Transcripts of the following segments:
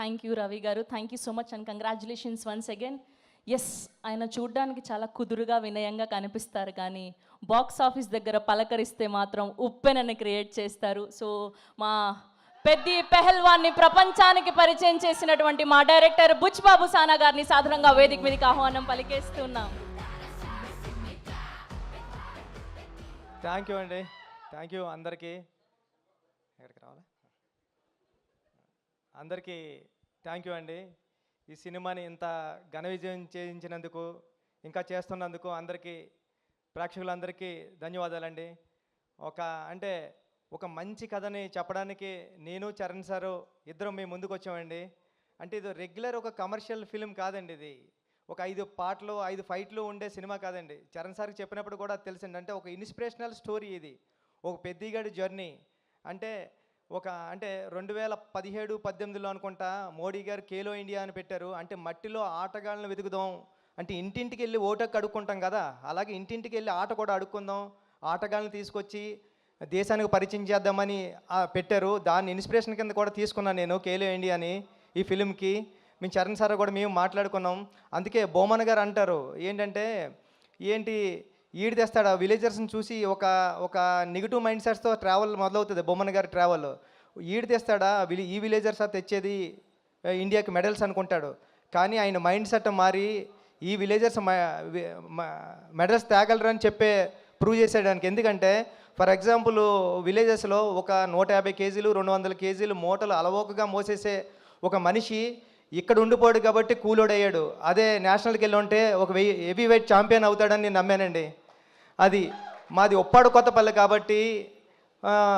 Thank you Ravi garu. Thank you so much and congratulations once again. Yes, ఆయన చూడ్డానికి చాలా కుదురుగా వినయంగా కనిపిస్తారు, కానీ బాక్స్ ఆఫీస్ దగ్గర పలకరిస్తే మాత్రం ఉప్పెనని క్రియేట్ చేస్తారు. సో మా పెద్ది పెహల్వాన్ని ప్రపంచానికి పరిచయం చేసినటువంటి మా డైరెక్టర్ బుచ్బాబు సానా గారిని సాధారణంగా వేదిక మీదకి ఆహ్వానం పలికేస్తున్నాం. థ్యాంక్ యూ అండి. థ్యాంక్ యూ అందరికీ. ఎక్కడికి రావాలా? అందరికీ థ్యాంక్ యూ అండి. ఈ సినిమాని ఇంత ఘన విజయం చేయించినందుకు, ఇంకా చేస్తున్నందుకు అందరికీ, ప్రేక్షకులందరికీ ధన్యవాదాలండి. ఒక మంచి కథని చెప్పడానికి నేను చరణ్ సారు ఇద్దరం మేము ముందుకు వచ్చామండి. అంటే ఇది రెగ్యులర్ ఒక కమర్షియల్ ఫిలిం కాదండి. ఇది ఒక 5 పాటలు 5 ఫైట్లు ఉండే సినిమా కాదండి. చరణ్ సార్కి చెప్పినప్పుడు కూడా తెలిసింది. అంటే ఒక ఇన్స్పిరేషనల్ స్టోరీ ఇది, ఒక పెద్దిగాడి జర్నీ. అంటే 2017-18లో అనుకుంటా మోడీ గారు ఖేలో ఇండియా అని పెట్టారు. అంటే మట్టిలో ఆటగాళ్ళను వెతుకుదాం, అంటే ఇంటింటికి వెళ్ళి ఓటకు అడుక్కుంటాం కదా, అలాగే ఇంటింటికి వెళ్ళి ఆట కూడా అడుక్కుందాం, ఆటగాళ్ళని తీసుకొచ్చి దేశానికి పరిచయం చేద్దామని పెట్టారు. దాన్ని ఇన్స్పిరేషన్ కింద కూడా తీసుకున్నాను నేను ఖేలో ఇండియా అని ఈ ఫిలింకి. మేము చరణ్ సార్ కూడా మేము మాట్లాడుకున్నాం. అందుకే బొమ్మన్ గారు అంటారు ఏంటంటే, ఏంటి ఈడు తెస్తాడు విలేజర్స్ని చూసి ఒక నెగిటివ్ మైండ్ సెట్స్తో ట్రావెల్ మొదలవుతుంది బొమ్మన్ గారి ట్రావెల్. ఈడు తెస్తాడా ఈ విలేజర్స్ తెచ్చేది ఇండియాకి మెడల్స్ అనుకుంటాడు. కానీ ఆయన మైండ్ సెట్ మారి ఈ విలేజర్స్ మెడల్స్ తేగలరు అని ప్రూవ్ చేసేయడానికి. ఎందుకంటే ఫర్ ఎగ్జాంపుల్ విలేజెస్లో ఒక 150 కేజీలు 200 కేజీలు మూటలు అలవోకగా మోసేసే ఒక మనిషి ఇక్కడ ఉండిపోయాడు కాబట్టి కూలోడు అయ్యాడు. అదే నేషనల్కి వెళ్ళి ఉంటే ఒక హెవీ వెయిట్ ఛాంపియన్ అవుతాడని నేను నమ్మానండి. అది మాది ఉప్పాడు కొత్తపల్లి కాబట్టి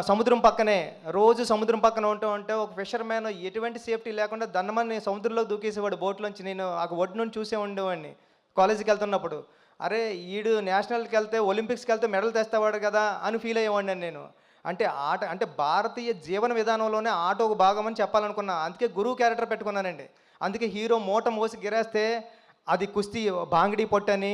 సముద్రం పక్కనే, రోజు సముద్రం పక్కన ఉంటే ఒక ఫిషర్ మ్యాన్ ఎటువంటి సేఫ్టీ లేకుండా దన్నమని సముద్రంలో దూకేసేవాడు బోట్లోంచి. నేను ఆ ఒడ్డు నుండి చూసే ఉండేవాడిని కాలేజీకి వెళ్తున్నప్పుడు. అరే ఈడు నేషనల్కి వెళ్తే ఒలింపిక్స్కి వెళ్తే మెడల్ తెస్తావాడు కదా అని ఫీల్ అయ్యేవాడిని నేను. అంటే భారతీయ జీవన విధానంలోనే ఆట ఒక భాగం అని చెప్పాలనుకున్నా. అందుకే గురువు క్యారెక్టర్ పెట్టుకున్నానండి. అందుకే హీరో మూట మోసి గిరేస్తే అది కుస్తీ బాంగిడి పొట్టని